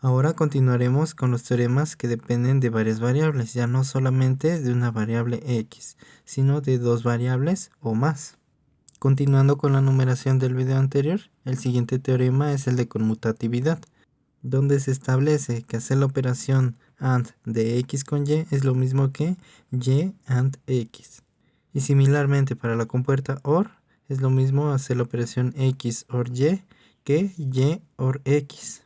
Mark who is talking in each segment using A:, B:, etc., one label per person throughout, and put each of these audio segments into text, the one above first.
A: Ahora continuaremos con los teoremas que dependen de varias variables, ya no solamente de una variable x, sino de dos variables o más. Continuando con la numeración del video anterior, el siguiente teorema es el de conmutatividad, donde se establece que hacer la operación AND de x con y es lo mismo que y AND x. Y similarmente para la compuerta OR, es lo mismo hacer la operación x OR y que y OR x.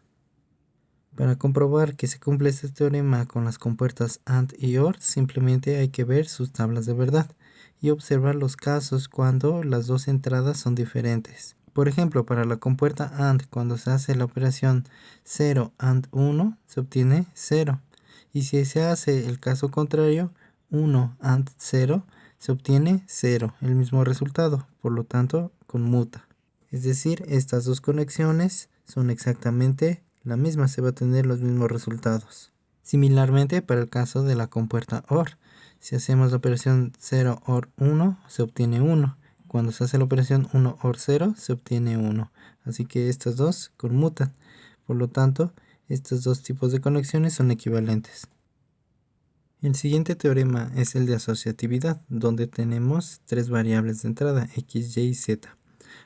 A: Para comprobar que se cumple este teorema con las compuertas AND y OR, simplemente hay que ver sus tablas de verdad y observar los casos cuando las dos entradas son diferentes. Por ejemplo, para la compuerta AND, cuando se hace la operación 0 AND 1, se obtiene 0. Y si se hace el caso contrario, 1 AND 0, se obtiene 0, el mismo resultado, por lo tanto, conmuta. Es decir, estas dos conexiones son exactamente la misma, se va a tener los mismos resultados. Similarmente para el caso de la compuerta OR, si hacemos la operación 0 OR 1, se obtiene 1. Cuando se hace la operación 1 OR 0, se obtiene 1. Así que estas dos conmutan. Por lo tanto, estos dos tipos de conexiones son equivalentes. El siguiente teorema es el de asociatividad, donde tenemos tres variables de entrada, x, y y z.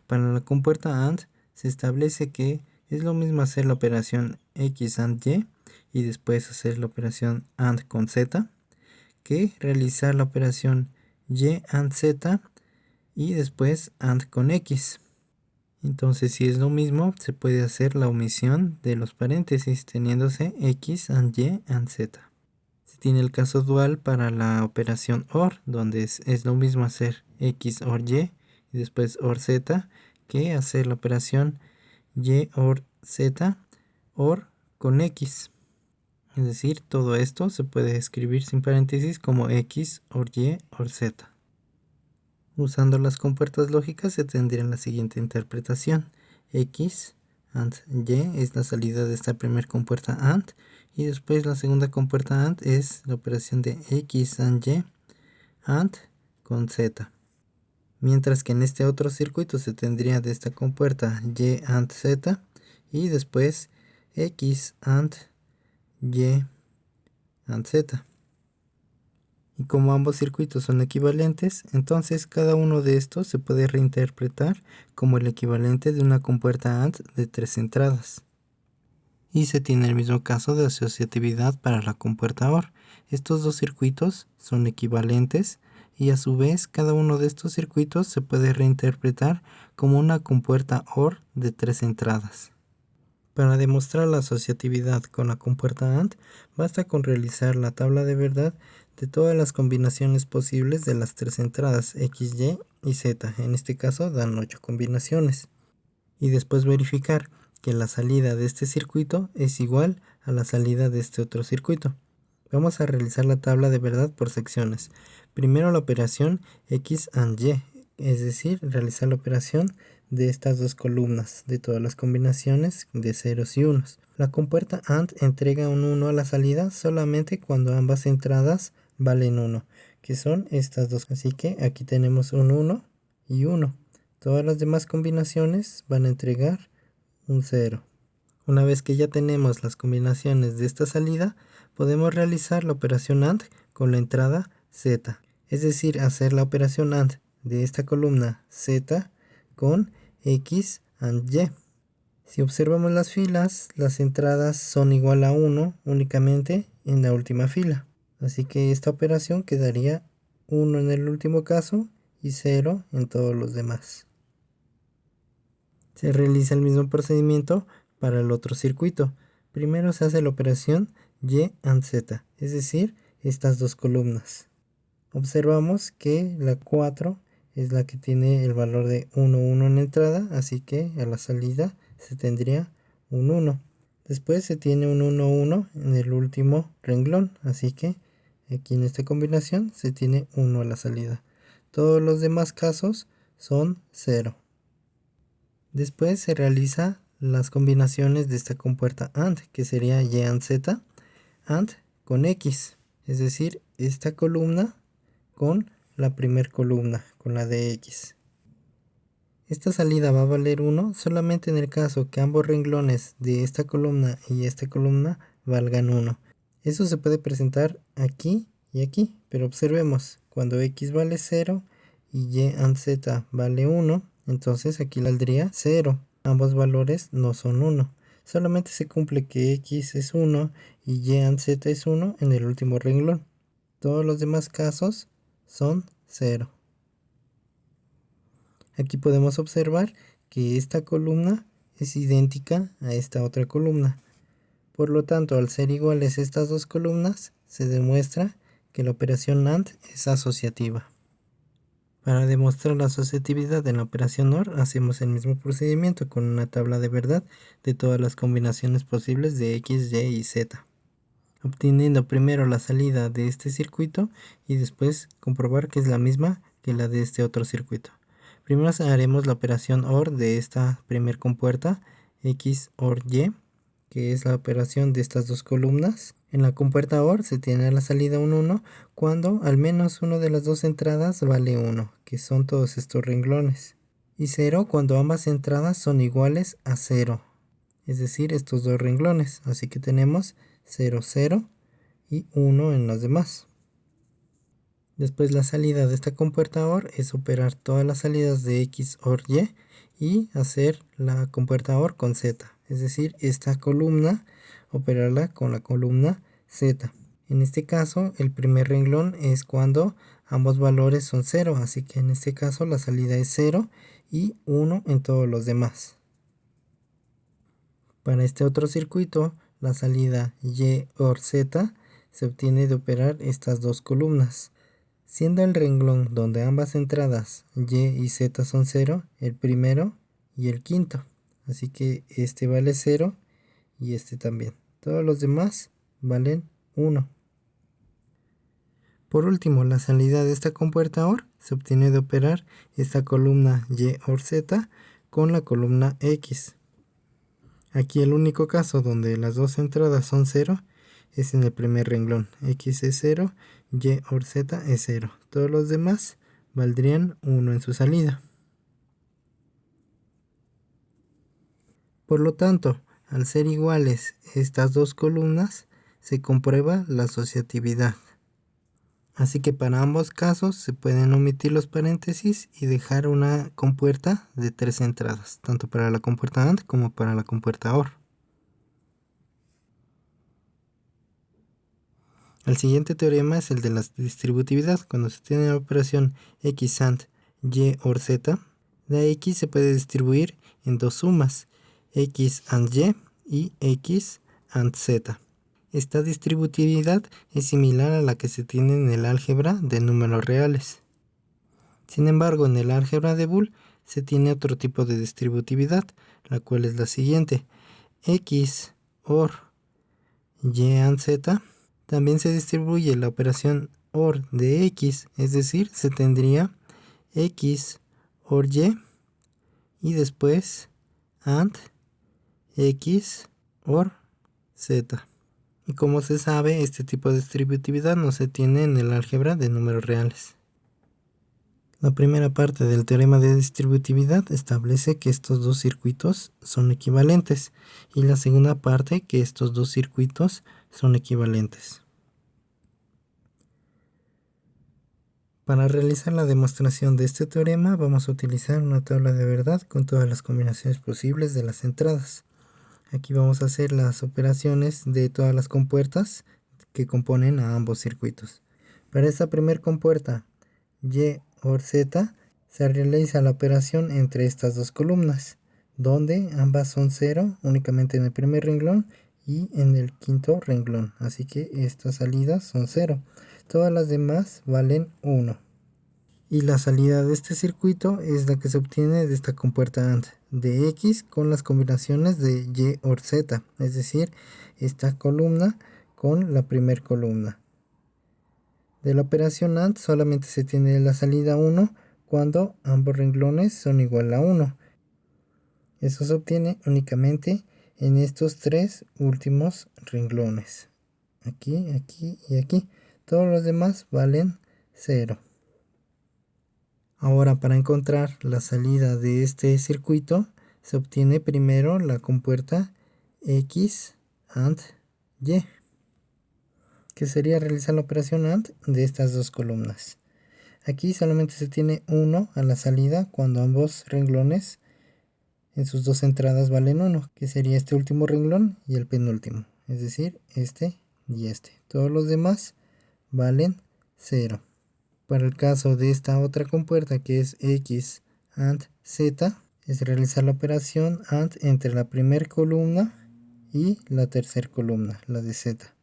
A: Para la compuerta AND se establece que es lo mismo hacer la operación x AND y después hacer la operación AND con z que realizar la operación y AND z y después AND con x. Entonces, si es lo mismo, se puede hacer la omisión de los paréntesis teniéndose x AND y AND z. Se tiene el caso dual para la operación OR, donde es lo mismo hacer x OR y después OR z que hacer la operación y OR z OR con x. Es decir, todo esto se puede escribir sin paréntesis como x OR y OR z. Usando las compuertas lógicas se tendría la siguiente interpretación. X AND y es la salida de esta primera compuerta AND y después la segunda compuerta AND es la operación de x AND y AND con z. Mientras que en este otro circuito se tendría de esta compuerta y AND z y después x AND y AND z. Y como ambos circuitos son equivalentes, entonces cada uno de estos se puede reinterpretar como el equivalente de una compuerta AND de tres entradas. Y se tiene el mismo caso de asociatividad para la compuerta OR. Estos dos circuitos son equivalentes y a su vez cada uno de estos circuitos se puede reinterpretar como una compuerta OR de tres entradas. Para demostrar la asociatividad con la compuerta AND, basta con realizar la tabla de verdad de todas las combinaciones posibles de las tres entradas X, Y y Z. En este caso dan 8 combinaciones. Y después verificar que la salida de este circuito es igual a la salida de este otro circuito. Vamos a realizar la tabla de verdad por secciones. Primero la operación X AND Y, es decir, realizar la operación de estas dos columnas de todas las combinaciones de ceros y unos. La compuerta AND entrega un 1 a la salida solamente cuando ambas entradas valen 1, que son estas dos. Así que aquí tenemos un 1 y 1. Todas las demás combinaciones van a entregar un 0. Una vez que ya tenemos las combinaciones de esta salida, podemos realizar la operación AND con la entrada Z, es decir, hacer la operación AND de esta columna Z con X AND Y. Si observamos las filas, las entradas son igual a 1 únicamente en la última fila. Así que esta operación quedaría 1 en el último caso y 0 en todos los demás. Se realiza el mismo procedimiento para el otro circuito. Primero se hace la operación Y AND Z, es decir, estas dos columnas. Observamos que la 4 es la que tiene el valor de 1, 1 en la entrada, así que a la salida se tendría un 1. Después se tiene un 1, 1 en el último renglón, así que aquí en esta combinación se tiene 1 a la salida. Todos los demás casos son 0. Después se realiza las combinaciones de esta compuerta AND, que sería Y AND Z, AND con X, es decir, esta columna con la primer columna, con la de X. Esta salida va a valer 1 solamente en el caso que ambos renglones de esta columna y esta columna valgan 1. Eso se puede presentar aquí y aquí, pero observemos, cuando x vale 0 y y and z vale 1, entonces aquí valdría 0. Ambos valores no son 1. Solamente se cumple que x es 1 y y and z es 1 en el último renglón. Todos los demás casos son 0. Aquí podemos observar que esta columna es idéntica a esta otra columna. Por lo tanto, al ser iguales estas dos columnas, se demuestra que la operación AND es asociativa. Para demostrar la asociatividad en la operación OR, hacemos el mismo procedimiento con una tabla de verdad de todas las combinaciones posibles de X, Y y Z, obteniendo primero la salida de este circuito y después comprobar que es la misma que la de este otro circuito. Primero haremos la operación OR de esta primer compuerta, X OR Y, que es la operación de estas dos columnas. En la compuerta OR se tiene la salida un 1 cuando al menos una de las dos entradas vale 1, que son todos estos renglones. Y 0 cuando ambas entradas son iguales a 0, es decir, estos dos renglones. Así que tenemos 0, 0 y 1 en los demás. Después la salida de esta compuerta OR es operar todas las salidas de X OR Y y hacer la compuerta OR con Z. Es decir, esta columna operarla con la columna Z. En este caso el primer renglón es cuando ambos valores son 0. Así que en este caso la salida es 0 y 1 en todos los demás. Para este otro circuito la salida Y OR Z se obtiene de operar estas dos columnas. Siendo el renglón donde ambas entradas Y y Z son 0, el primero y el quinto. Así que este vale 0 y este también. Todos los demás valen 1. Por último, la salida de esta compuerta OR se obtiene de operar esta columna Y OR Z con la columna X. Aquí el único caso donde las dos entradas son 0 es en el primer renglón. X es 0, Y OR Z es 0. Todos los demás valdrían 1 en su salida. Por lo tanto, al ser iguales estas dos columnas, se comprueba la asociatividad. Así que para ambos casos se pueden omitir los paréntesis y dejar una compuerta de 3 entradas, tanto para la compuerta AND como para la compuerta OR. El siguiente teorema es el de la distributividad. Cuando se tiene la operación X AND Y OR Z, la X se puede distribuir en dos sumas, X AND Y X AND Z. Esta distributividad es similar a la que se tiene en el álgebra de números reales. Sin embargo, en el álgebra de Boole se tiene otro tipo de distributividad, la cual es la siguiente. X OR Y AND Z también se distribuye la operación OR de X, es decir, se tendría X OR y después AND X OR Z. Y como se sabe, este tipo de distributividad no se tiene en el álgebra de números reales. La primera parte del teorema de distributividad establece que estos dos circuitos son equivalentes y la segunda parte que estos dos circuitos son equivalentes. Para realizar la demostración de este teorema vamos a utilizar una tabla de verdad con todas las combinaciones posibles de las entradas. Aquí vamos a hacer las operaciones de todas las compuertas que componen a ambos circuitos. Para esta primera compuerta Y OR Z se realiza la operación entre estas dos columnas, donde ambas son 0 únicamente en el primer renglón y en el quinto renglón. Así que estas salidas son 0. Todas las demás valen 1. Y la salida de este circuito es la que se obtiene de esta compuerta AND de X con las combinaciones de Y OR Z, es decir, esta columna con la primera columna. De la operación AND solamente se tiene la salida 1 cuando ambos renglones son igual a 1. Eso se obtiene únicamente en estos tres últimos renglones. Aquí, aquí y aquí. Todos los demás valen 0. Ahora, para encontrar la salida de este circuito, se obtiene primero la compuerta X AND Y, que sería realizar la operación AND de estas dos columnas. Aquí solamente se tiene 1 a la salida cuando ambos renglones en sus dos entradas valen 1, que sería este último renglón y el penúltimo, es decir, este y este. Todos los demás valen 0. Para el caso de esta otra compuerta, que es X AND Z, es realizar la operación AND entre la primera columna y la tercera columna, la de Z.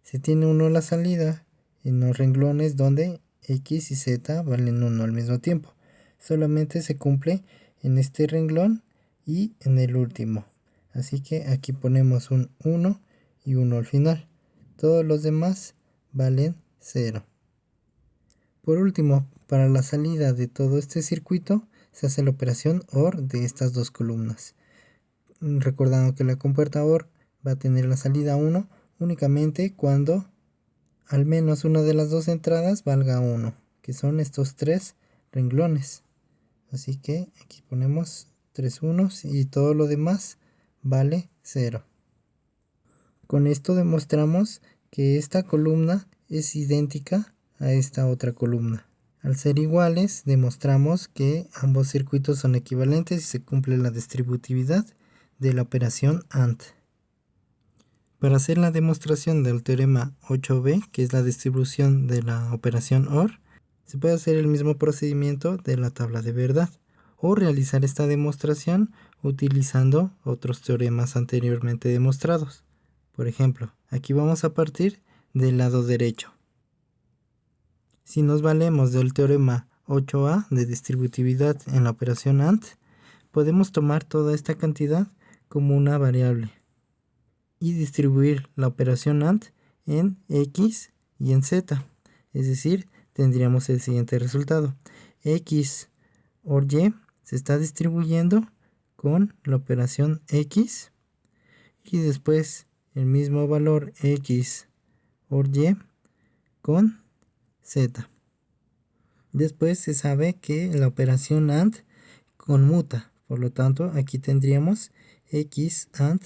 A: Se tiene 1 a la salida en los renglones donde X y Z valen 1 al mismo tiempo. Solamente se cumple en este renglón y en el último. Así que aquí ponemos un 1 y 1 al final. Todos los demás valen 0. Por último, para la salida de todo este circuito se hace la operación OR de estas dos columnas. Recordando que la compuerta OR va a tener la salida 1 únicamente cuando al menos una de las dos entradas valga 1, que son estos tres renglones. Así que aquí ponemos 3 unos y todo lo demás vale 0. Con esto demostramos que esta columna es idéntica a esta otra columna. Al ser iguales, demostramos que ambos circuitos son equivalentes y se cumple la distributividad de la operación AND. Para hacer la demostración del teorema 8b, que es la distribución de la operación OR, se puede hacer el mismo procedimiento de la tabla de verdad, o realizar esta demostración utilizando otros teoremas anteriormente demostrados. Por ejemplo, aquí vamos a partir del lado derecho. Si nos valemos del teorema 8a de distributividad en la operación AND, podemos tomar toda esta cantidad como una variable y distribuir la operación AND en X y en Z. Es decir, tendríamos el siguiente resultado. X OR Y se está distribuyendo con la operación X y después el mismo valor X OR Y con Z. Después se sabe que la operación AND conmuta. Por lo tanto, aquí tendríamos X AND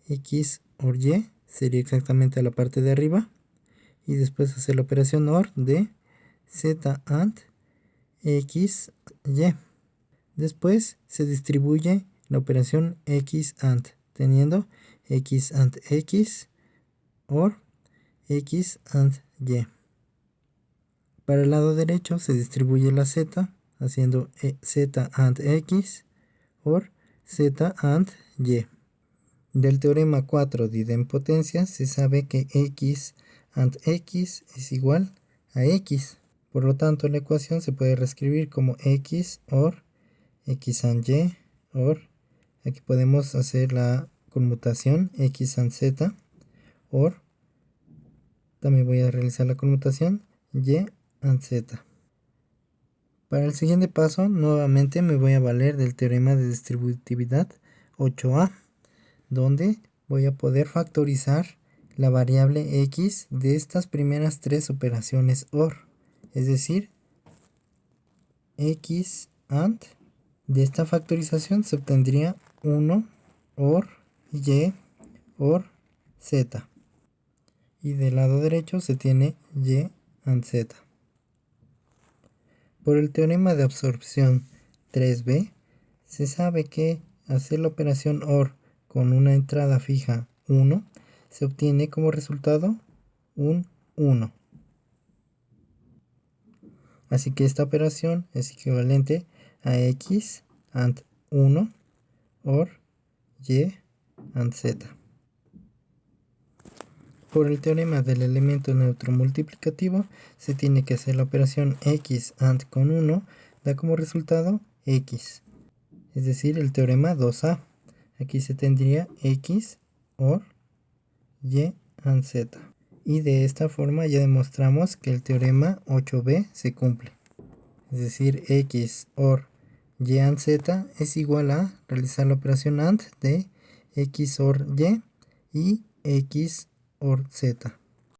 A: X OR Y, sería exactamente la parte de arriba, y después hacer la operación OR de Z AND X Y. Después se distribuye la operación X AND, teniendo X AND X OR X AND Y. Para el lado derecho se distribuye la Z, haciendo Z AND X OR Z AND Y. Del teorema 4 de idempotencia se sabe que X AND X es igual a X. Por lo tanto, la ecuación se puede reescribir como X OR X AND Y OR, aquí podemos hacer la conmutación X AND Z OR, también voy a realizar la conmutación Y AND Z. Para el siguiente paso, nuevamente me voy a valer del teorema de distributividad 8a, donde voy a poder factorizar la variable X de estas primeras tres operaciones OR, es decir, X AND. De esta factorización se obtendría 1 OR Y OR Z. Y del lado derecho se tiene Y AND Z. Por el teorema de absorción 3b, se sabe que hacer la operación OR con una entrada fija 1 se obtiene como resultado un 1. Así que esta operación es equivalente a X AND 1 OR Y AND Z. Por el teorema del elemento neutro multiplicativo, se tiene que hacer la operación X AND con 1, da como resultado X, es decir, el teorema 2a. Aquí se tendría X OR Y AND Z. Y de esta forma ya demostramos que el teorema 8b se cumple. Es decir, X OR Y AND Z es igual a realizar la operación AND de X OR Y y X OR Z.